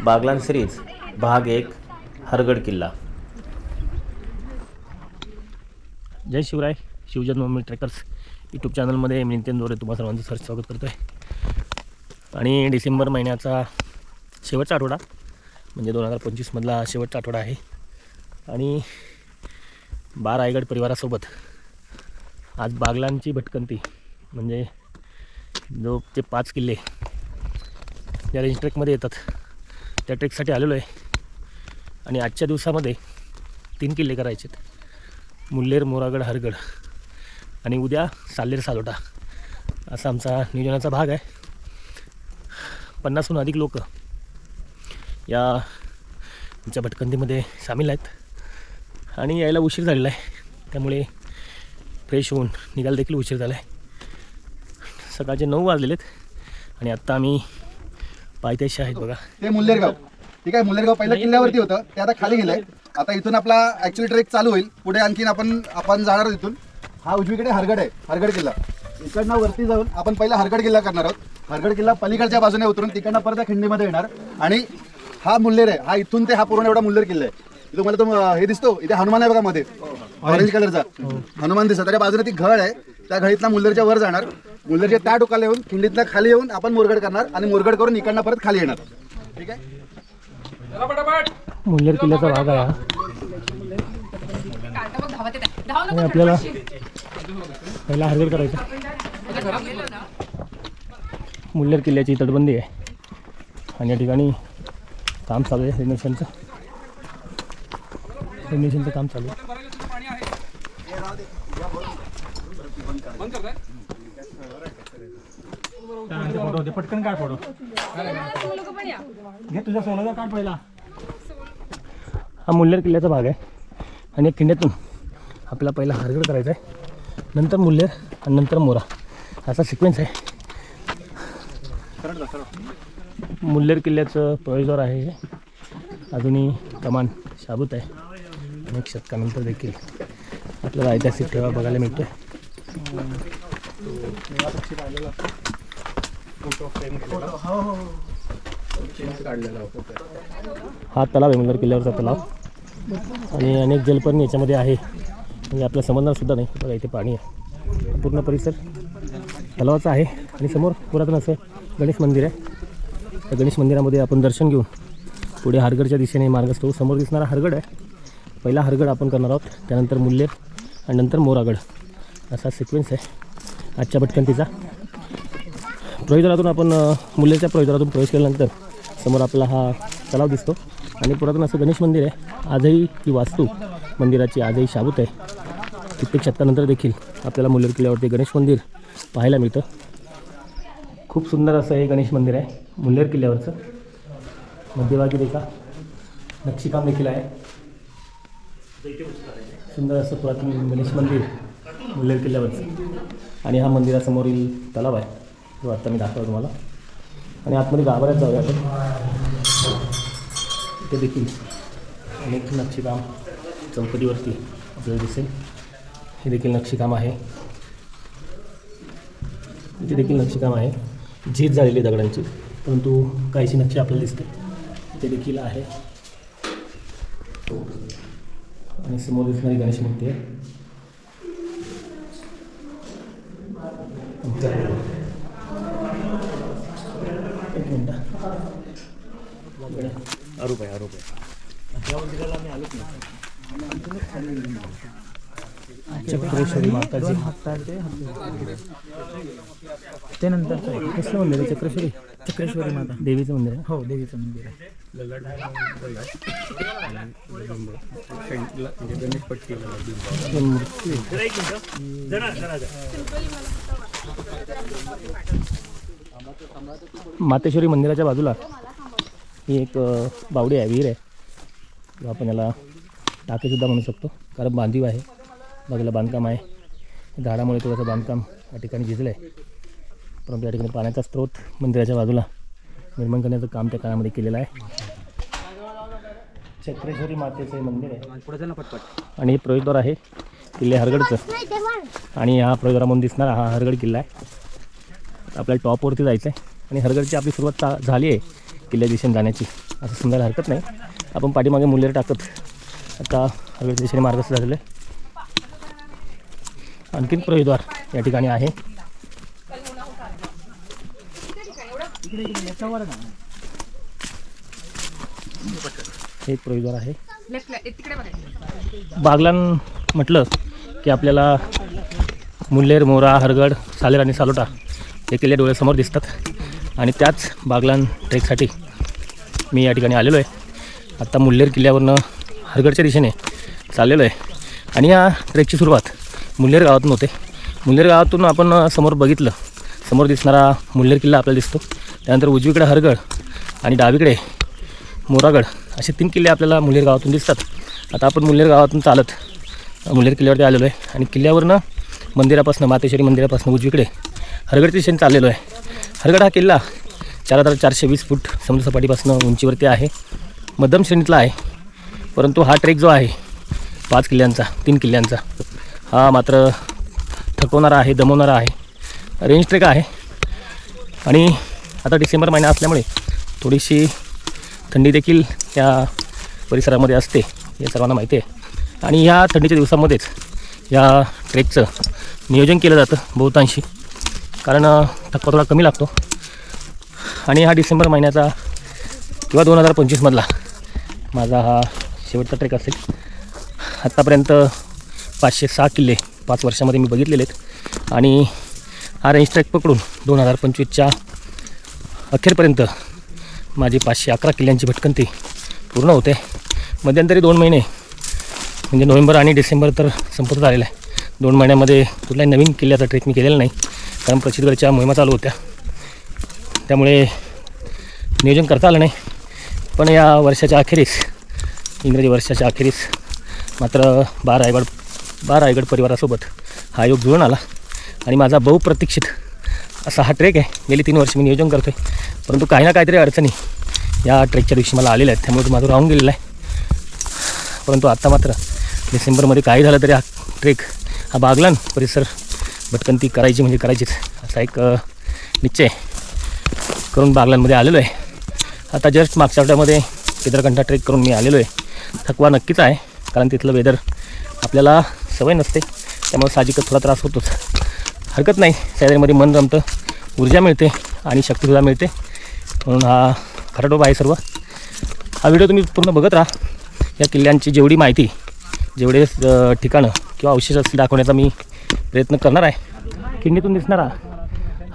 Baglan series भाग 1 हरगड किल्ला। जय Shivray, शिवजन्मभूमी trekkers YouTube चॅनलमध्ये मी नितीन दोरे तुम्हा सर्वांचं सहर्ष स्वागत करतो आहे। आणि डिसेंबर महिन्याचा शेवटचा आठवडा म्हणजे 2025मधला शेवटचा आठवडा आहे आणि रायगड परिवारासोबत आज बागलाणची भटकंती म्हणजे जो ते 5 किल्ले ज्या रेंज ट्रेकमध्ये येतात त्या ट्रेकसाठी आलेलो आहे। आणि आजच्या दिवसामध्ये 3 किल्ले करायचे आहेत, मुल्हेर, मोरागड, हरगड आणि उद्या साल्हेर सालोटा असा आमचा नियोजनाचा भाग आहे। 50हून अधिक लोक या आमच्या भटकंतीमध्ये सामील आहेत आणि यायला उशीर झालेला आहे, त्यामुळे फ्रेश होऊन निघायला देखील उशीर झाला आहे। सकाळचे 9 वाजलेलेत आणि आत्ता आम्ही पायथ्याशी आहेत बघा। ते मुल्हेरगाव, ठीक आहे। मुल्हेरगाव पहिल्या किल्ल्यावरती होतं, ते आता खाली गेलंय। आता इथून आपला ॲक्च्युअली ट्रेक चालू होईल। पुढे आणखीन आपण जाणार आहोत इथून। हा उजवीकडे हरगड आहे, हरगड किल्ला। इकडनं वरती जाऊन आपण पहिला हरगड किल्ला करणार आहोत। हरगड किल्ला पलीकडच्या बाजूने उतरून तिकडनं परत त्या खिंडीमध्ये येणार आणि हा मुल्हेर आहे। हा इथून ते हा पूर्ण एवढा मुल्हेर किल्ला आहे। तुम्हाला तो हे दिसतो इथे हनुमान आहे बघा, मध्ये ऑरेंज कलरचा हनुमान दिसतो। त्या बाजूने ती घळ आहे, त्या घळीतला मुल्हेरच्या वर जाणार। मुल्हेरच्या त्या टोकाला येऊन खिंडीतला खाली येऊन आपण मोरगड करणार आणि मोरगड करून इकडनं परत खाली येणार, ठीक आहे। मुल्हेर किल्ल्याचा भाग आहे आणि आपल्याला पहिला हरगड करायचा। मुल्हेर किल्ल्याची तटबंदी आहे आणि या ठिकाणी काम चालू आहे, रेनोव्हेशनचं काम चालू आहे। पटकन काढ फोटो, घे तुझ्या सोन्याचा काढ पहिला। हा मुल्हेर किल्ल्याचा भाग आहे आणि या किल्ल्यातून आपल्याला पहिला हरगड करायचा आहे, नंतर मुल्हेर आणि नंतर मोरा असा सिक्वेन्स आहे। मुल्हेर किल्ल्याचं प्रवेशद्वार आहे, अजूनही कमान शाबूत आहे। अनेक शतकानंतर देखील आपल्याला ऐतिहासिक ठेवा बघायला मिळतोय। हा तलाव आहे, मुल्हेर किल्ल्यावरचा तलाव आणि अनेक जलपर्णी याच्यामध्ये आहे, म्हणजे आपल्या समजणार सुद्धा नाही। बघा इथे पाणी आहे, पूर्ण परिसर तलावाचा आहे आणि समोर पुरातन असं गणेश मंदिर आहे। त्या गणेश मंदिरामध्ये आपण दर्शन घेऊन पुढे हरगडच्या दिशेने मार्गस्थ होऊ। समोर दिसणारा हरगड आहे, पहिला हरगड आपण करणार आहोत, त्यानंतर मुल्हेर आणि नंतर मोरागड असा सिक्वेन्स आहे आजच्या भटकंतीचा। प्रवेशद्वारातून आपण मुल्हेरच्या प्रवेशद्वारातून प्रवेश केल्यानंतर समोर आपला हा तलाव दिसतो आणि पुरातन असं गणेश मंदिर आहे। आजही ही वास्तू मंदिराची आजही शाबूत आहे। कित्येक शतकानंतर देखील आपल्याला मुल्हेर किल्ल्यावरती गणेश मंदिर पाहायला मिळतं। खूप सुंदर असं हे गणेश मंदिर आहे मुल्हेर किल्ल्यावरचं। मध्यभागी देखा नक्षीकाम देखील आहे, सुंदर असं पुरातन गणेश मंदिर मुल्हेर किल्ल्यावरचं। आणि हा मंदिरासमोरील तलाव आहे जो आत्ता मी दाखवतो तुम्हाला। आणि आतमध्ये गाभाऱ्यात जाऊया आपण, इथे देखील अनेक नक्षीकाम चौकटीवरती आपल्याला दिसेल। हे देखील नक्षीकाम आहे, इथे देखील नक्षीकाम आहे। झीज झालेली दगडांची, परंतु काहीशी नक्षी आपल्याला दिसते, इथे देखील आहे। आणि समोर दिसणारी गणेश मूर्ती आहे। एक मिनट, अरूप आहे या मंदिराला आम्ही आलोच नाही। चक्रेश्वरी माताजी ते नंतर कसलं मंदिर आहे? चक्रेश्वरी माता देवीचं मंदिर आहे। हो, देवीचं मंदिर आहे। मातेश्वरी मंदिराच्या बाजूला ही एक बावडी आहे, विहीर आहे। आपण याला टाकेसुद्धा म्हणू शकतो, कारण बांधीव आहे, बाजूला बांधकाम आहे। झाडामुळे थोडंसं बांधकाम या ठिकाणी झिजलं आहे, परंतु या ठिकाणी पाण्याचा स्रोत मंदिराच्या बाजूला निर्माण करण्याचं काम त्या काळामध्ये केलेलं आहे। चक्रेश्वरी मातेचं हे मंदिर आहे आणि हे प्रवेशद्वार आहे किल्ले हरगडचं। आणि हा प्रवेशद्वारामधून दिसणारा हा हरगड किल्ला आहे। आपल्याला टॉपवरती जायचं आहे आणि हरगडची आपली सुरुवात झाली आहे किल्ल्या दिशेने जाण्याची। असं समजायला हरकत नाही. आपण पाठीमागे मुल्लेर टाकत आता हरगडच्या दिशेने मार्गस्थ झालेलं आहे. आणखीन प्रवेशद्वार या ठिकाणी आहे. हे एक प्रवेशद्वार आहे. बागलाण म्हटलं की आपल्याला मुल्लेर, मोरा, हरगड, सालेर आणि सालोटा हे किल्ले डोळ्यासमोर दिसतात आणि त्याच बागलाण ट्रेकसाठी मी या ठिकाणी आलेलो आहे. आत्ता मुल्लेर किल्ल्यावरनं हरगडच्या दिशेने चाललेलो आहे आणि या ट्रेकची सुरुवात मुल्लेर गावातून होते. मुल्लेर गावातून आपण समोर बघितलं, समोर दिसणारा मुल्लेर किल्ला आपल्याला दिसतो. त्यानंतर उजवीकडे हरगड आणि डावीकडे मोरागड असे 3 किल्ले आपल्याला मुल्लेर गावातून दिसतात. आता आपण मुल्लेर गावातून चालत मुल्लेर किल्ल्यावरती आलेलो आहे आणि किल्ल्यावरनं मंदिरापासून, मातेश्वरी मंदिरापासून उजवीकडे हरगडच्या दिशेने चाललेलो आहे. हरगड हा किल्ला 4420 फूट समुद्रसपाटीपासून उंचीवरती आहे. मध्यम श्रेणीतला आहे. परंतु हा ट्रेक जो आहे 5 किल्ल्यांचा, 3 किल्ल्यांचा, हा मात्र थकवणारा आहे, दमवणारा आहे. रेंज ट्रेक आहे आणि आता डिसेंबर महिना असल्यामुळे थोडीशी थंडी देखील या परिसरामध्ये असते, हे सर्वांना माहिती आहे. आणि ह्या थंडीच्या दिवसामध्येच या ट्रेकचं नियोजन केलं जातं बहुतांशी, कारण थकवा थोडा कमी लागतो. आणि हा डिसेंबर महिन्याचा किंवा 2025मधला माझा हा शेवटचा ट्रेक असेल. आत्तापर्यंत 506 किल्ले 5 वर्षामध्ये मी बघितलेले आहेत आणि हा रेंज ट्रॅक पकडून 2025च्या अखेरपर्यंत माझी 511 किल्ल्यांची भटकंती पूर्ण होते. मध्यंतरी 2 महिने म्हणजे नोव्हेंबर आणि डिसेंबर तर संपत आलेला आहे. 2 महिन्यामध्ये कुठल्याही नवीन किल्ल्याचा ट्रेक मी केलेला नाही, कारण प्रचितगडच्या मोहिमा चालू होत्या, त्यामुळे नियोजन करता आलं नाही. पण या वर्षाच्या अखेरीस, इंग्रजी वर्षाच्या अखेरीस मात्र रायगड परिवारासोबत हा योग जुळून आला आणि माझा बहुप्रतीक्षित असा हा ट्रेक आहे. गेली 3 वर्ष मी नियोजन करतो आहे, परंतु काही ना काहीतरी अडचणी या ट्रेकच्या दिवशी मला आलेल्या आहेत, त्यामुळे माझं राहून गेलेला आहे. परंतु आत्ता मात्र डिसेंबरमध्ये काही झालं तरी हा ट्रेक, हा बागलाण परिसर भटकंती करायची म्हणजे करायचीच असा एक निश्चय करून बागलाणमध्ये आलेलो आहे. आता जस्ट मागच्या आठवड्यामध्ये केदारकंठा ट्रेक करून मी आलेलो आहे. थकवा नक्कीच आहे, कारण तिथलं वेदर आपल्याला सवय नसते, त्यामुळे साहजिकच थोडा त्रास होतोच. हरकत नाही, सह्याद्रीमध्ये मन रमतं, ऊर्जा मिळते आणि शक्तीसुद्धा मिळते, म्हणून हा खराटोबा आहे सर्व. हा व्हिडिओ तुम्ही पूर्ण बघत राहा. या किल्ल्यांची जेवढी माहिती, जेवढे ठिकाणं किंवा अवशेष असतील दाखवण्याचा मी प्रयत्न करणार आहे. किल्लीतून दिसणारा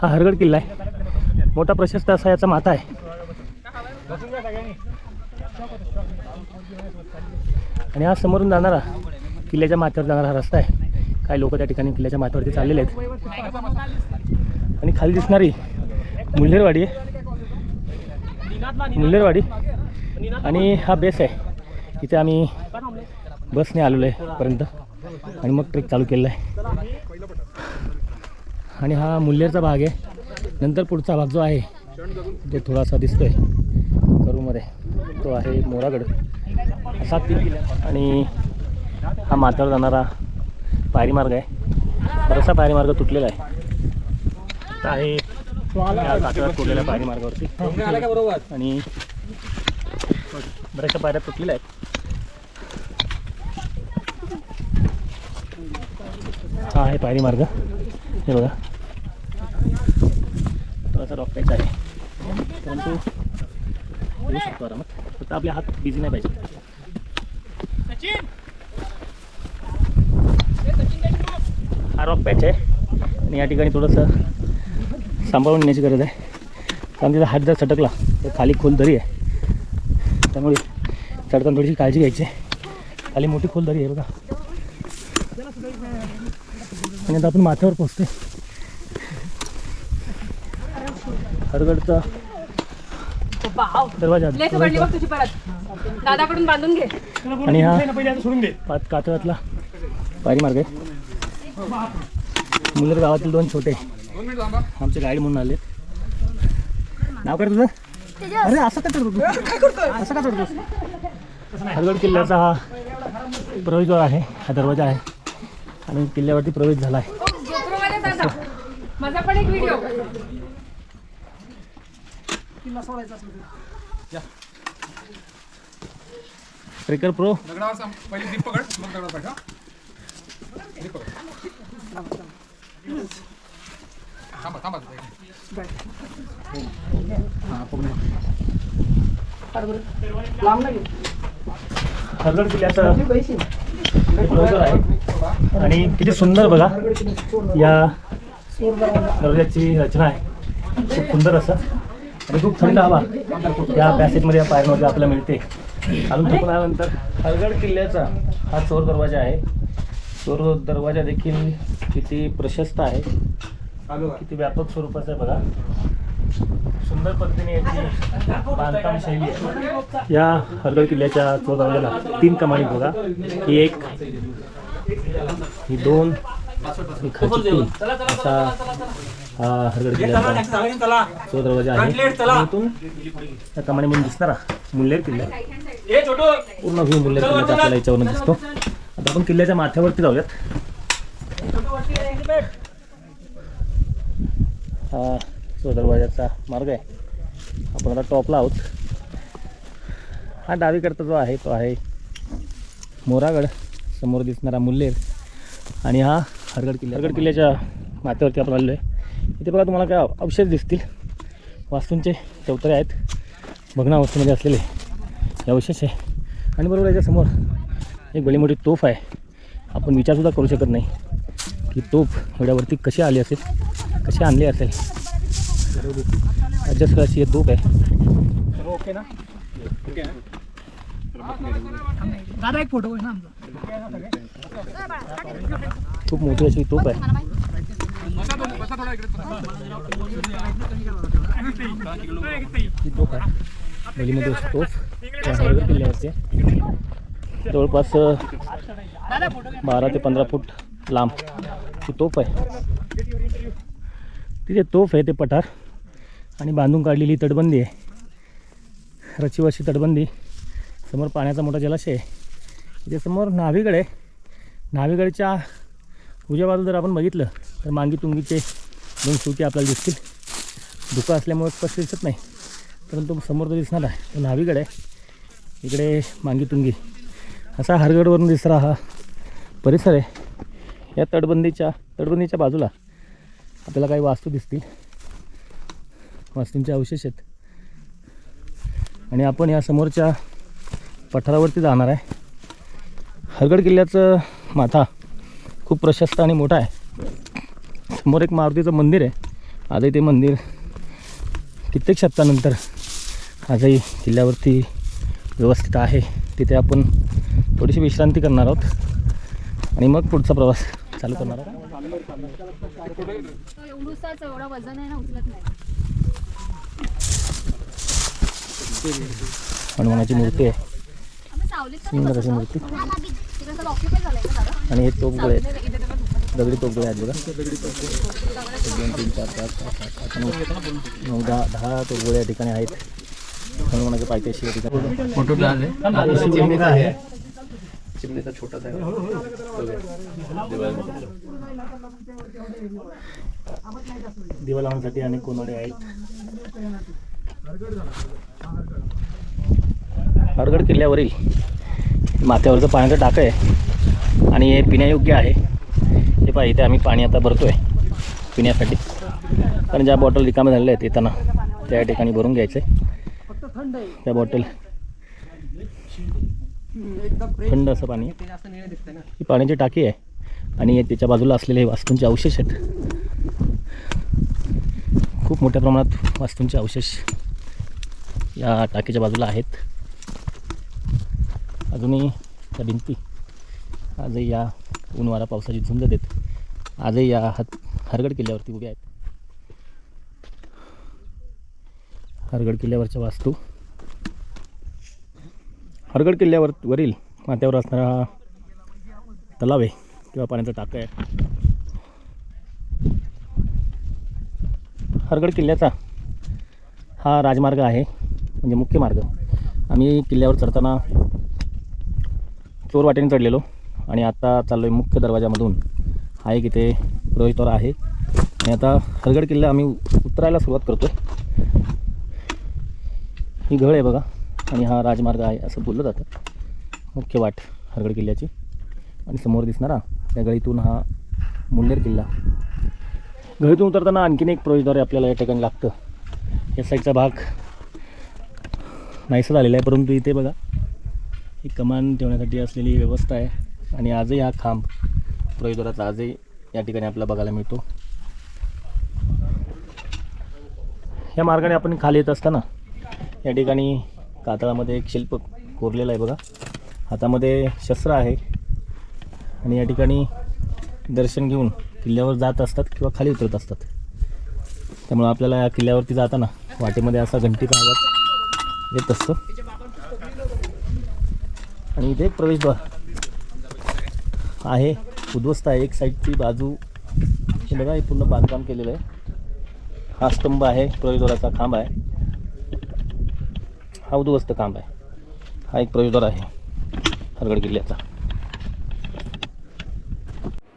हा हरगड किल्ला आहे. मोठा प्रशस्त असा याचा माथा आहे आणि हा समोरून जाणारा किल्ल्याच्या माथ्यावर जाणारा हा रस्ता आहे. काही लोक त्या ठिकाणी किल्ल्याच्या माथ्यावरती चाललेले आहेत आणि खाली दिसणारी मुल्लेरवाडी आणि हा बेस आहे. इथे आम्ही बसने आलेलो आहे पर्यंत आणि मग ट्रेक चालू केलेला आहे. आणि हा मुल्लेरचा भाग आहे. नंतर पुढचा भाग जो आहे जो थोडासा दिसतोय करूमध्ये, तो आहे मोरागड. असा 3 किल्ले आणि हा माथ्यावर जाणारा पायरी मार्ग आहे. बराचसा पायरी मार्ग तुटलेला आहे कातळात तुटलेल्या पायरी मार्गावरती आणि बऱ्याचशा पायऱ्या तुटलेल्या आहेत. हा आहे पायरी मार्ग, हे बघा थोडासा रॉक पॅच आहे, परंतु येऊ शकतो आरामात, फक्त आपले हात बिझी नाही पाहिजे. हा रॉक पॅच आहे आणि या ठिकाणी थोडंसं सांभाळून नेण्याची गरज आहे, कारण तिचा हात जर सटकला तर खाली खोल दरी आहे, त्यामुळे चढताना थोडीशी काळजी घ्यायची आहे. खाली मोठी खोल दरी आहे बघा. आणि आता आपण माथ्यावर पोहोचतोय. हरगडचा दरवाजा दादाकडून बांधून घे. आणि हा कातळातला पायरी मार्ग आहे. मुल्लेर गावातील 2 छोटे आमचे गाईड म्हणून आले. नाव काय तुझं? अरे असं काय करतो, असं का करतोस? हरगड किल्ल्याचा हा प्रवेशद्वार आहे, हा दरवाजा आहे आणि किल्ल्यावरती प्रवेश झाला आहे. माझा पण एक व्हिडिओ. Trekker pro. पहिले दीप पकड मग दगडावर पाठवा. दीप पकड. थांबा थांबा. हरगड किल्ल्याचं डोंगर आहे आणि किती सुंदर बघा या दरवाजाची रचना आहे. खूप सुंदर असं आणि खूप थंड हवा या पॅसेजमध्ये या पायऱ्यांमध्ये आपल्याला मिळते. अजून थोडं आल्यानंतर हरगड किल्ल्याचा हा चोर दरवाजा आहे. चोर दरवाजा देखील किती प्रशस्त आहे, किती व्यापक स्वरूपाचा आहे बघा. सुंदर पद्धतीने याची बांधकाम शैली आहे. या हरगड किल्ल्याच्या चोर दरवाजाला 3 कमानी बघा. ही 1, ही 2, ही खालची 3 असा हा हरगड किल्ल्याचा चोर दरवाजा आहे. इथून त्या कमानीमधून दिसणारा मुल्लेर किल्ला पूर्ण व्ह्यू मुल्लेर किल्ल्याचा आपल्याला याच्यावरून दिसतो. आता आपण किल्ल्याच्या माथ्यावरती जाऊयात. हा चोर दरवाजाचा मार्ग आहे. आपण आता टॉपला आहोत. हा डावीकडचा जो आहे तो आहे मोरागड, समोर दिसणारा मुल्लेर आणि हा हरगड किल्ला. हरगड किल्ल्याच्या माथ्यावरती आपण आलेलो आहे. इथे बघा तुम्हाला काय अवशेष दिसतील. वास्तूंचे चौतरे आहेत, भग्नावस्थेमध्ये असलेले हे अवशेष आहे. आणि बरोबर याच्यासमोर एक भली मोठी तोफ आहे. आपण विचारसुद्धा करू शकत नाही की तोफ एवढ्यावरती कशी आली असेल, कशी आणली असेल. जस्ट अशी तोफ आहे. ओके ना. ओके ना. दादा एक फोटो खूप मोठी अशी तोफ आहे. ही तोफ आहे, भली मोठी अशी तोफ हरगड किल्ल्यावरची जवळपास 12 ते 15 फूट लांब ही तोफ आहे. तिथे तोफ आहे, ते पठार आणि बांधून काढलेली तटबंदी आहे. रचीव अशी तटबंदी. समोर पाण्याचा मोठा जलाशय आहे. इथे समोर न्हावीगड आहे. न्हावीगडच्या उजव्या बाजूला जर आपण बघितलं तर मांगी तुंगीचे 2 सुटी आपल्याला दिसतील. धुकं असल्यामुळे स्पष्ट दिसत नाही, परंतु समोर जो दिसणार आहे तो न्हावीगड आहे. इकडे मांगी तुंगी असा हरगडवरून दिसणारा हा परिसर आहे. या तटबंदीच्या बाजूला आपल्याला काही वास्तू दिसतील, वास्तूंचे अवशेष आहेत. आणि आपण या समोरच्या पठारावरती जाणार आहे. हरगड किल्ल्याचं माथा खूप प्रशस्त आणि मोठा आहे. समोर एक मारुतीचं मंदिर आहे. आजही ते मंदिर कित्येक शतकानंतर आजही किल्ल्यावरती व्यवस्थित आहे. तिथे आपण थोडीशी विश्रांती करणार आहोत आणि मग पुढचा प्रवास चालू करणार आहोत. एवढा वजन आहे ना, उचलत नाही. हनुमानाची मूर्ती आहे, सुंदर अशी मूर्ती. आणि हे तोफगोळे आहेत, दगडी तोफगोळे आहेत बघा. 2, 3, 4, 5, 6, 7, 8, 9, 10 तोफगोळे या ठिकाणी आहेत. हनुमानाच्या पायथ्याशी या ठिकाणी फोटो आहे. चिमणीचा छोटासा दिवा लावण्यासाठी अनेक कोनाडे आहेत. हरगड किल्ल्यावरील माथ्यावरचं पाण्याचं टाकं आहे आणि हे पिण्यायोग्य आहे. हे पहा, इथे आम्ही पाणी आता भरतो आहे पिण्यासाठी. कारण ज्या बॉटल रिकाम्या झालेल्या आहेत येताना त्या ठिकाणी भरून घ्यायचं आहे. त्या बॉटल थंड असं पाणी आहे. ही पाण्याची टाकी आहे आणि त्याच्या बाजूला असलेले वास्तूंचे अवशेष आहेत. खूप मोठ्या प्रमाणात वास्तूंचे अवशेष या टाकीच्या बाजूला आहेत. अजूनही त्या भिंती आजही या ऊनवारा पावसाची झुंज देत आजही या हरगड किल्ल्यावरती उभ्या आहेत. हरगड किल्ल्यावरच्या वास्तू, हरगड किल्ल्यावरील माथ्यावर असणारा हा तलाव आहे किंवा पाण्याचा टाका आहे. हरगड किल्ल्याचा हा राजमार्ग आहे, म्हणजे मुख्य मार्ग. आम्ही किल्ल्यावर चढताना चोर वाटेने चढलेलो आणि आता चाललो आहे मुख्य दरवाजामधून. हा एक इथे प्रवेशद्वार आहे आणि आता हरगड किल्ला आम्ही उतरायला सुरुवात करतो. ही घळ आहे बघा आणि हा राजमार्ग आहे असं बोललं जातं. मुख्य वाट हरगड किल्ल्याची. आणि समोर दिसणारा त्या गळीतून हा मुल्हेर किल्ला. गळीतून उतरताना आणखीन एक प्रवेशद्वार आपल्याला या ठिकाणी लागतं. या साईडचा भाग नाहीसा झालेला आहे, परंतु इथे बघा ही कमान ठेवण्यासाठी असलेली व्यवस्था आहे. आणि आजही हा खांब प्रवेशद्वाराचा आजही या ठिकाणी आपल्याला बघायला मिळतो. या मार्गाने आपण खाली येत असताना या ठिकाणी कातळामध्ये एक शिल्प कोरलेलं आहे बघा. हातामध्ये शस्त्र आहे आणि या ठिकाणी दर्शन घेऊन किल्ल्यावर जात असतात किंवा खाली उतरत असतात. त्यामुळे आपल्याला या किल्ल्यावरती जाताना वाटेमध्ये असा घंटीचा आवाज येत असतो. आणि इथे एक प्रवेशद्वार आहे, उद्ध्वस्त आहे. एक साईडची बाजू हे बघा, हे पूर्ण बांधकाम केलेलं आहे. हा स्तंभ आहे, प्रवेशद्वाराचा खांब आहे. हा उद्ध्वस्त खांब आहे. हा एक प्रवेशद्वार आहे हरगड किल्ल्याचा.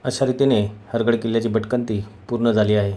अशा रीतीने हरगड किल्ल्याची भटकंती पूर्ण झाली आहे.